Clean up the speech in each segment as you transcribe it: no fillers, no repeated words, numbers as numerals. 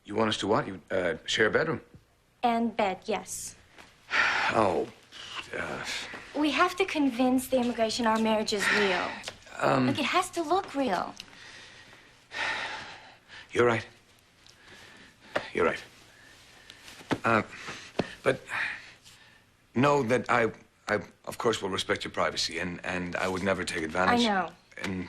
You want us to what? You, share a bedroom? And bed, yes. Oh, We have to convince the immigration our marriage is real. Look, it has to look real. You're right. You're right. But know that I, of course, will respect your privacy, and I would never take advantage. I know. And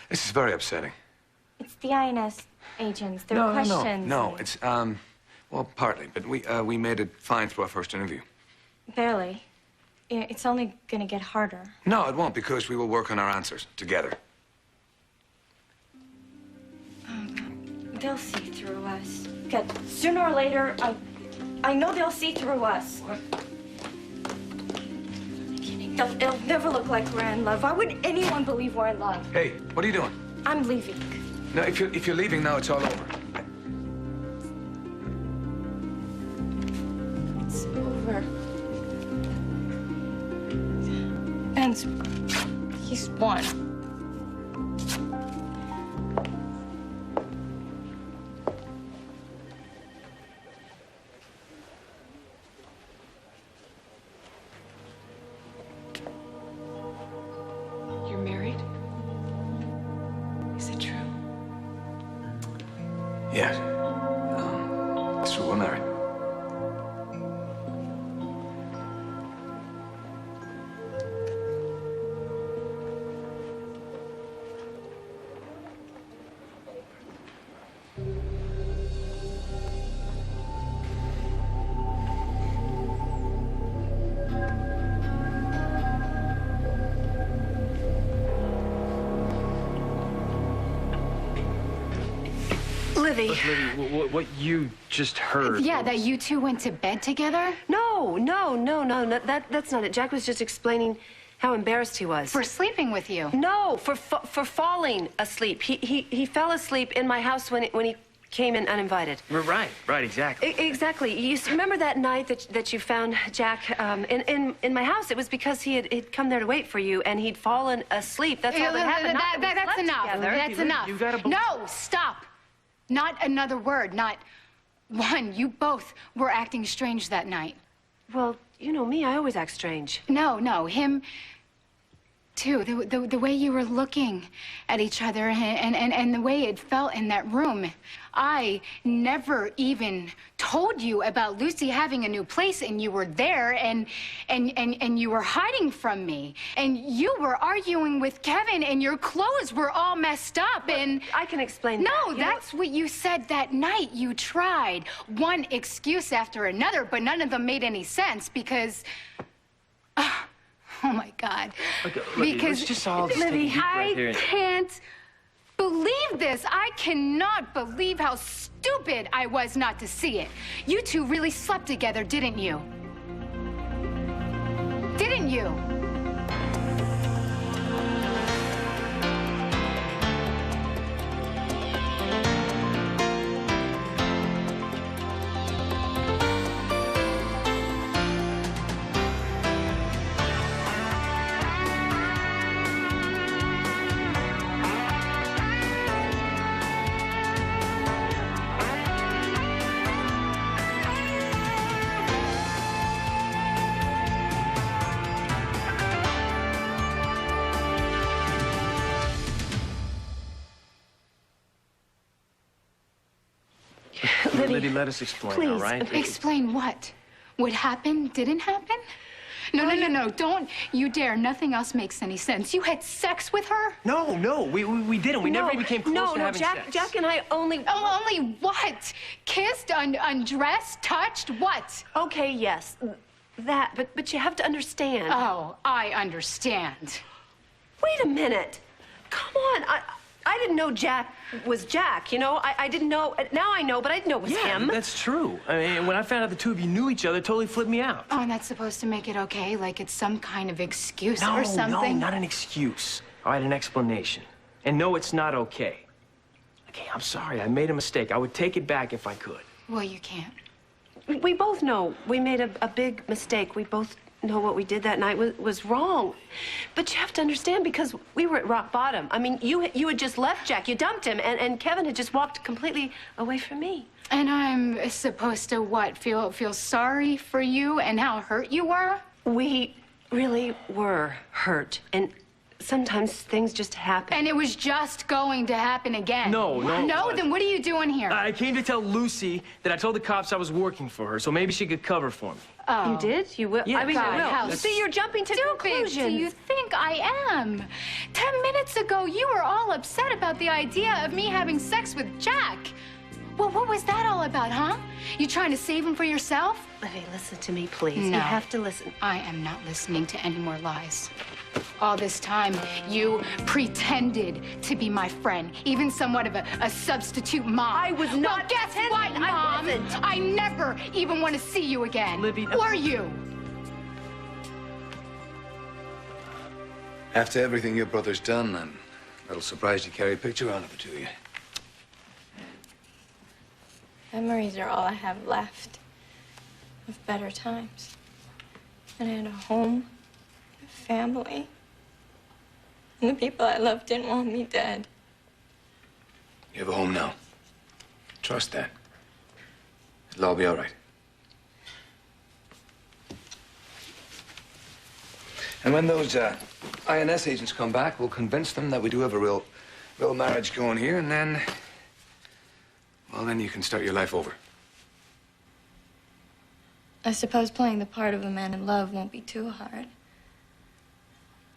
this is very upsetting. It's the INS agents. Their questions. No, it's, well, partly, but we made it fine through our first interview. Barely. It's only gonna get harder. No, it won't, because we will work on our answers together. They'll see through us. God, sooner or later, I know they'll see through us. What? It'll never look like we're in love. Why would anyone believe we're in love? Hey, what are you doing? I'm leaving. No, if you're leaving now, it's all over. It's over. And he's won. You're married? Is it true? Yes. It's true, we're married. Livy. Look, Livy, what you just heard. Yeah, that you two went to bed together? No, that's not it. Jack was just explaining how embarrassed he was. For sleeping with you? No, for falling asleep. He fell asleep in my house when he came in uninvited. Right, exactly. Exactly. You remember that night that you found Jack in my house? It was because he'd come there to wait for you, and he'd fallen asleep. That's all that happened. That's enough. Together. That's enough. You gotta No, stop. Not another word. Not one. You both were acting strange that night. Well, you know me. I always act strange. No, him too. The way you were looking at each other and the way it felt in that room. I never even told you about Lucy having a new place, and you were there, and you were hiding from me, and you were arguing with Kevin, and your clothes were all messed up, and I can explain. No, that's what you said that night. You tried one excuse after another, but none of them made any sense because. Oh my God! Look, because let's just all just take a Livy, deep breath here. I can't believe this. I cannot believe how stupid I was not to see it. You two really slept together, didn't you? Didn't you? Livy, let us explain, please, all right? Explain what? What happened didn't happen? No, don't you dare. Nothing else makes any sense. You had sex with her? No, we didn't. We never even came close to having sex. Jack and I only... Oh, only what? Kissed, undressed, touched, what? Okay, yes, that, but you have to understand. Oh, I understand. Wait a minute. Come on, I didn't know Jack was Jack, you know? I didn't know, now I know, but I didn't know it was him. That's true. I mean, when I found out the two of you knew each other, it totally flipped me out. Oh, and that's supposed to make it okay? Like it's some kind of excuse or something? No, not an excuse. All right, an explanation. And no, it's not okay. Okay, I'm sorry. I made a mistake. I would take it back if I could. Well, you can't. We both know we made a big mistake. We both know what we did that night was wrong. But you have to understand, because we were at rock bottom. I mean, you had just left Jack. You dumped him, and Kevin had just walked completely away from me. And I'm supposed to what? Feel sorry for you and how hurt you were? We really were hurt, and sometimes things just happen. And it was just going to happen again. No. No, then what are you doing here? I came to tell Lucy that I told the cops I was working for her, so maybe she could cover for me. You did? You will? Yeah. I mean, God, you will. how See, you're jumping to Stupid conclusions. do you think I am? 10 minutes ago, you were all upset about the idea of me having sex with Jack. Well, what was that all about, huh? You trying to save him for yourself? Livy, listen to me, please. No. You have to listen. I am not listening to any more lies. All this time, you pretended to be my friend, even somewhat of a substitute mom. I was not Well, guess what, pretending. I Mom? wasn't. I never even want to see you again. Libby, Or you. After everything your brother's done, I'm a little surprised you carry a picture around of the two of you. Memories are all I have left of better times. And I had a home, a family. And the people I loved didn't want me dead. You have a home now. Trust that. It'll all be all right. And when those INS agents come back, we'll convince them that we do have a real marriage going here, and then, well, then you can start your life over. I suppose playing the part of a man in love won't be too hard.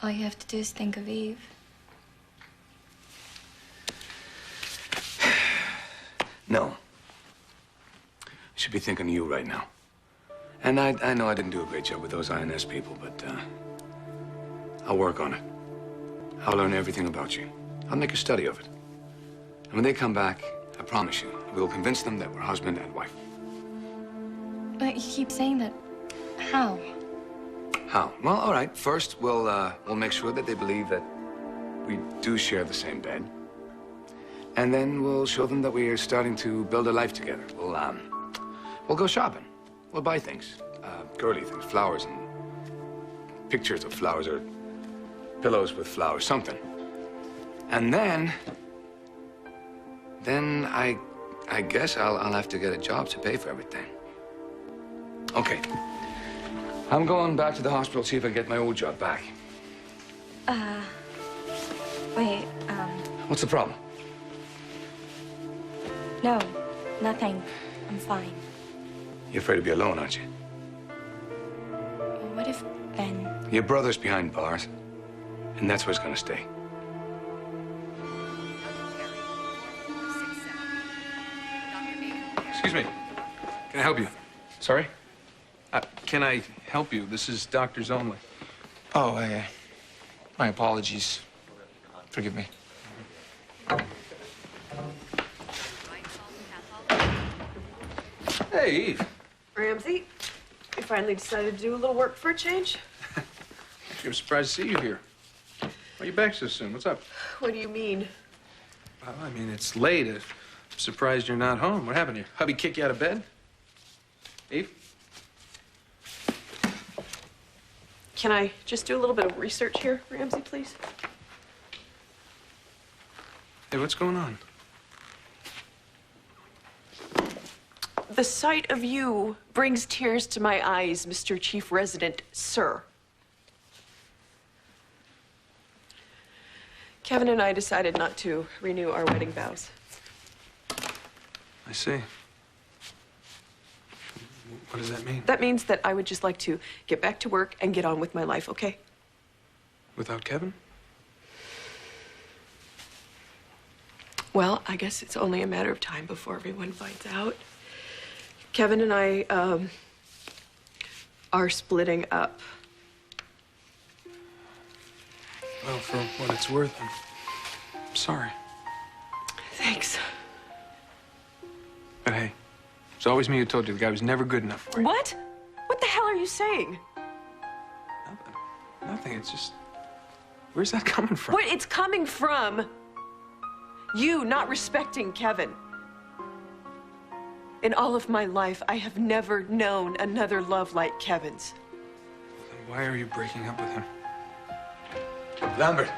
All you have to do is think of Eve. No. I should be thinking of you right now. And I know I didn't do a great job with those INS people, but I'll work on it. I'll learn everything about you. I'll make a study of it. And when they come back, I promise you, we'll convince them that we're husband and wife. But you keep saying that. How? How? Well, all right. First, we'll make sure that they believe that we do share the same bed. And then we'll show them that we are starting to build a life together. We'll go shopping. We'll buy things. Girly things, flowers and pictures of flowers or pillows with flowers, something. And then I guess I'll have to get a job to pay for everything. Okay. I'm going back to the hospital to see if I can get my old job back. Wait, What's the problem? no, nothing. I'm fine. You're afraid to be alone, aren't you? What if Ben... Your brother's behind bars, and that's where he's gonna stay. Excuse me. Can I help you? Sorry? Can I help you? This is doctors only. Oh, my apologies. Forgive me. Hey, Eve. Ramsey, you finally decided to do a little work for a change? I'm surprised to see you here. Why are you back so soon? What's up? What do you mean? Well, I mean, it's late. I'm surprised you're not home. What happened? Your hubby kick you out of bed? Eve? Can I just do a little bit of research here, Ramsey, please? Hey, what's going on? The sight of you brings tears to my eyes, Mr. Chief Resident, sir. Kevin and I decided not to renew our wedding vows. I see. What does that mean? That means that I would just like to get back to work and get on with my life, okay? Without Kevin? Well, I guess it's only a matter of time before everyone finds out. Kevin and I, are splitting up. Well, for what it's worth, I'm sorry. Thanks. But hey, it's always me who told you the guy was never good enough for you. What? What the hell are you saying? Nothing. It's just... Where's that coming from? What? It's coming from you not respecting Kevin. In all of my life, I have never known another love like Kevin's. Why are you breaking up with him? Lambert.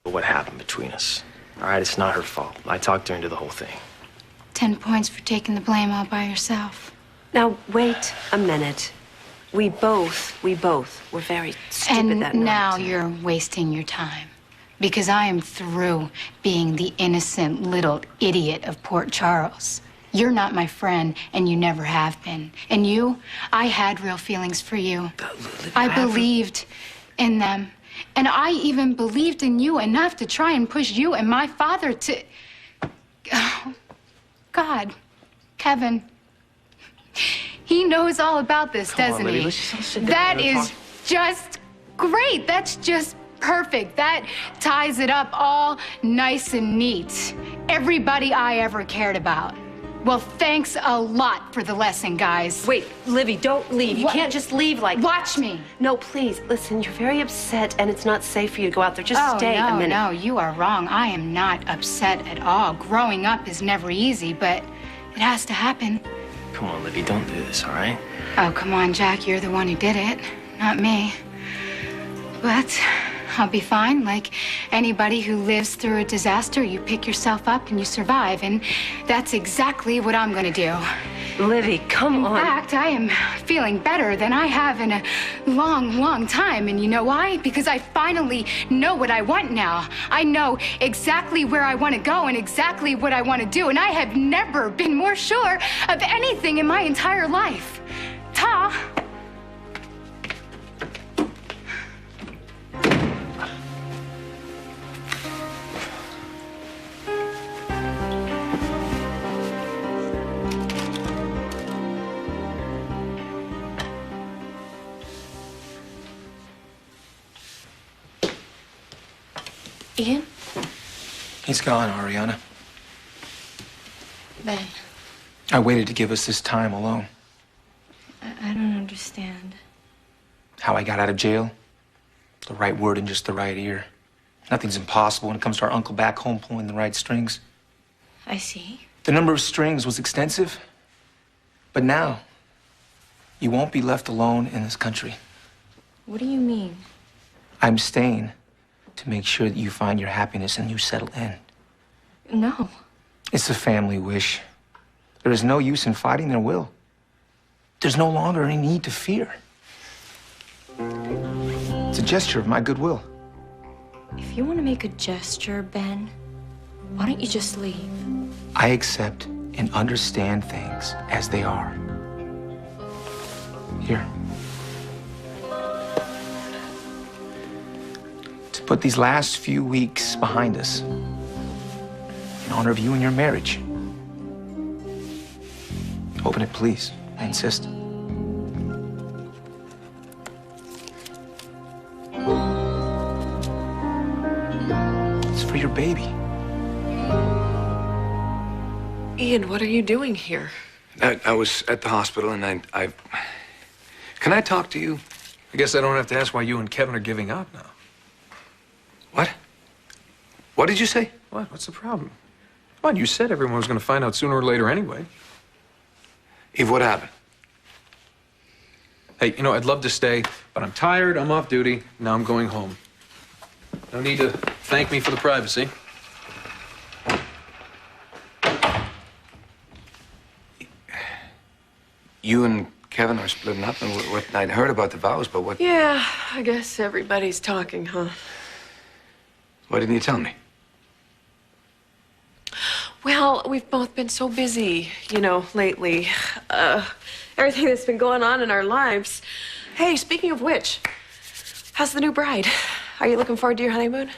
What happened between us? All right, it's not her fault. I talked her into the whole thing. 10 points for taking the blame all by yourself. Now, wait a minute. We both were very stupid And that night. now you're wasting your time. Because I am through being the innocent little idiot of Port Charles. You're not my friend, and you never have been. And you, I had real feelings for you. I believed in them. And I even believed in you enough to try and push you and my father to... Oh, God, Kevin. He knows all about this, doesn't he? Let's just sit down That and is talk. just great. That's just perfect. That ties it up all nice and neat. Everybody I ever cared about. Well, thanks a lot for the lesson, guys. Wait, Livy, don't leave. You What? can't just leave like... Watch me. No, please, listen, you're very upset, and it's not safe for you to go out there. Just stay a minute. No, you are wrong. I am not upset at all. Growing up is never easy, but it has to happen. Come on, Libby, don't do this, all right? Oh, come on, Jack. You're the one who did it, not me. But I'll be fine. Like anybody who lives through a disaster, you pick yourself up and you survive. And that's exactly what I'm gonna do. Livy, come on. In fact, I am feeling better than I have in a long, long time. And you know why? Because I finally know what I want now. I know exactly where I want to go and exactly what I want to do. And I have never been more sure of anything in my entire life. Ta. Ian? He's gone, Ariana. Ben, I waited to give us this time alone. I don't understand. How I got out of jail? The right word in just the right ear. Nothing's impossible when it comes to our uncle back home pulling the right strings. I see. The number of strings was extensive, but now you won't be left alone in this country. What do you mean? I'm staying to make sure that you find your happiness and you settle in. No. It's a family wish. There is no use in fighting their will. There's no longer any need to fear. It's a gesture of my goodwill. If you want to make a gesture, Ben, why don't you just leave? I accept and understand things as they are. Here. To put these last few weeks behind us in honor of you and your marriage. Open it, please. I insist. It's for your baby. Ian, what are you doing here? I was at the hospital and I... Can I talk to you? I guess I don't have to ask why you and Kevin are giving up now. What? What did you say? What? What's the problem? Come on, you said everyone was going to find out sooner or later anyway. Eve, what happened? Hey, you know, I'd love to stay, but I'm tired, I'm off duty, now I'm going home. No need to thank me for the privacy. You and Kevin are splitting up, and what I'd heard about the vows, but what... Yeah, I guess everybody's talking, huh? Why didn't you tell me? Well, we've both been so busy, you know, lately. Everything that's been going on in our lives. Hey, speaking of which, how's the new bride? Are you looking forward to your honeymoon?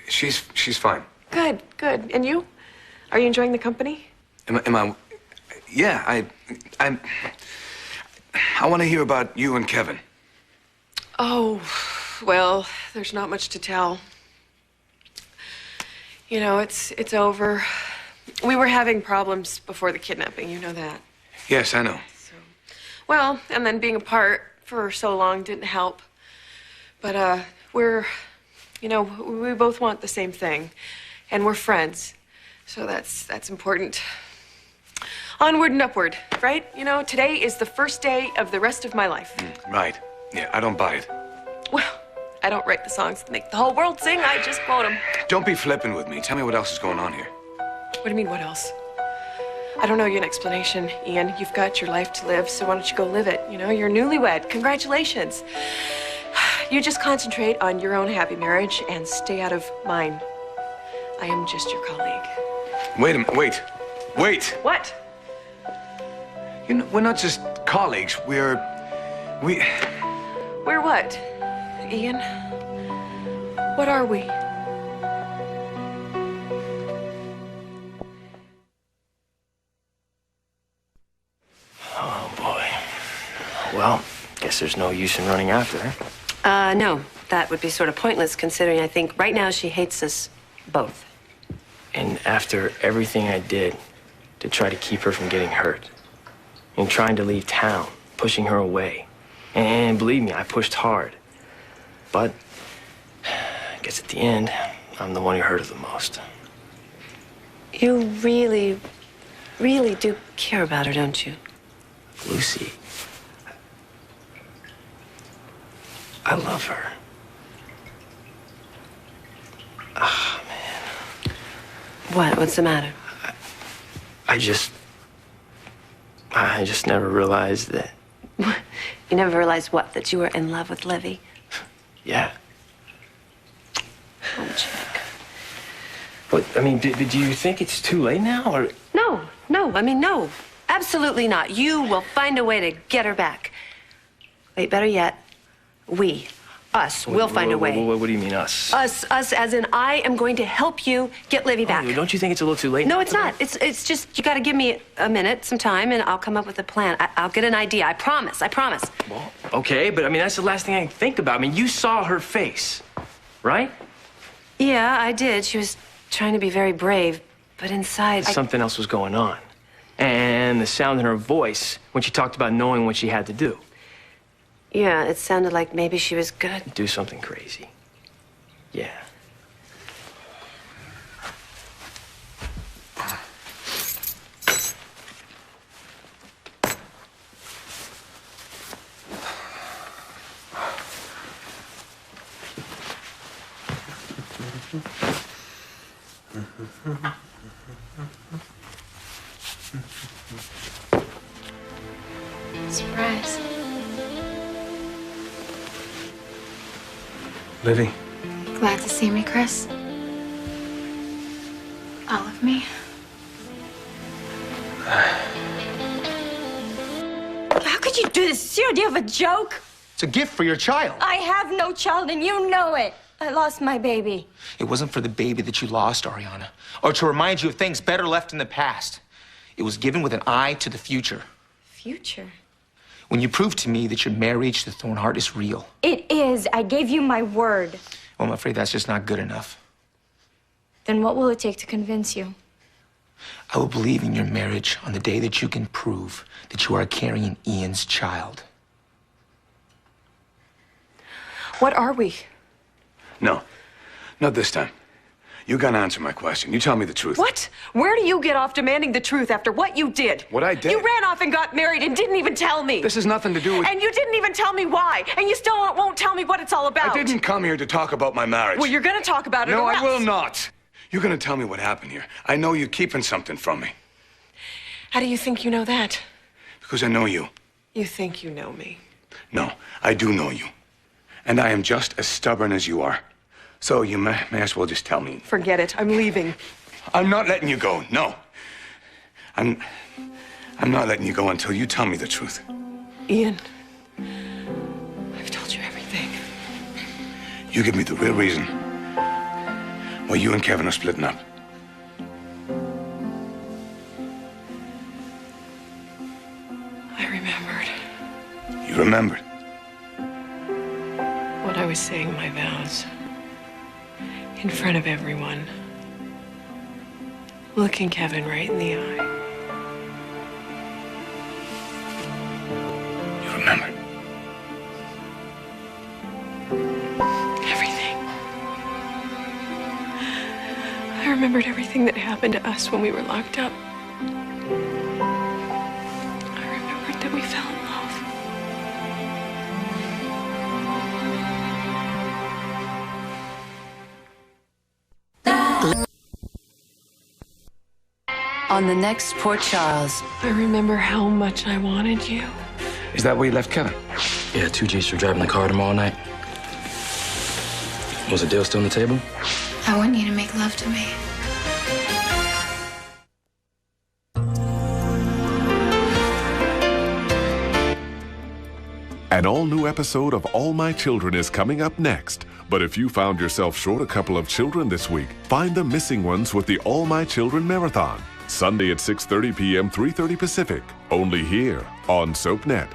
She's fine. Good, good. And you? Are you enjoying the company? Am I... Yeah, I want to hear about you and Kevin. Oh, well, there's not much to tell. You know, it's over. We were having problems before the kidnapping, you know that. Yes, I know. So, well, and then being apart for so long didn't help. But we both want the same thing. And we're friends. So that's important. Onward and upward, right? You know, today is the first day of the rest of my life. Right. Yeah, I don't buy it. Well, I don't write the songs that make the whole world sing. I just quote them. Don't be flippant with me. Tell me what else is going on here. What do you mean, what else? I don't know you an explanation, Ian. You've got your life to live, so why don't you go live it? You know, you're newlywed. Congratulations. You just concentrate on your own happy marriage and stay out of mine. I am just your colleague. Wait a minute. Wait. What? You know, we're not just colleagues. We're what, Ian? What are we? Oh, boy. Well, guess there's no use in running after her. No. That would be sort of pointless, considering I think right now she hates us both. And after everything I did to try to keep her from getting hurt, and trying to leave town, pushing her away. And believe me, I pushed hard. But I guess at the end, I'm the one who hurt her the most. You really, really do care about her, don't you? Lucy, I love her. Ah, man. What? What's the matter? I just never realized that. You never realized what? That you were in love with Livy? Yeah. Oh, Jack. But, I mean, do you think it's too late now, or? No. No. Absolutely not. You will find a way to get her back. Wait, better yet, us, will find a way. What do you mean, us? Us, as in I am going to help you get Livy back. Oh, don't you think it's a little too late? No, it's not. It's just, you got to give me a minute, some time, and I'll come up with a plan. I'll get an idea. I promise. Well, okay, but I mean, that's the last thing I can think about. I mean, you saw her face, right? Yeah, I did. She was trying to be very brave, but inside, Something else was going on. And the sound in her voice when she talked about knowing what she had to do. Yeah, it sounded like maybe she was gonna Do something crazy. Yeah. Surprise. Livy. Glad to see me, Chris. All of me. How could you do this? Do you have a joke? It's a gift for your child. I have no child, and you know it. I lost my baby. It wasn't for the baby that you lost, Ariana, or to remind you of things better left in the past. It was given with an eye to the future. Future? When you proved to me that your marriage to Thornhart is real. It is. I gave you my word. Well, I'm afraid that's just not good enough. Then what will it take to convince you? I will believe in your marriage on the day that you can prove that you are carrying Ian's child. What are we? No, not this time. You gotta answer my question. You tell me the truth. What? Where do you get off demanding the truth after what you did? What I did? You ran off and got married and didn't even tell me. This has nothing to do with... And you didn't even tell me why. And you still won't tell me what it's all about. I didn't come here to talk about my marriage. Well, you're gonna talk about it No, or I else. will not. You're gonna tell me what happened here. I know you're keeping something from me. How do you think you know that? Because I know you. You think you know me. No, I do know you. And I am just as stubborn as you are. So you may as well just tell me. Forget it. I'm leaving. I'm not letting you go, no. I'm not letting you go until you tell me the truth. Ian, I've told you everything. You give me the real reason why you and Kevin are splitting up. I remembered You remembered. when I was saying my vows in front of everyone, looking Kevin right in the eye. You remembered. Everything. I remembered everything that happened to us when we were locked up. I remembered that we fell in love. On the next Port Charles. I remember how much I wanted you. Is that where you left Kevin? Yeah, 2 G's for driving the car tomorrow night. Was the deal still on the table? I want you to make love to me. An all-new episode of All My Children is coming up next. But if you found yourself short a couple of children this week, find the missing ones with the All My Children Marathon. Sunday at 6:30 p.m., 3:30 Pacific. Only here on SoapNet.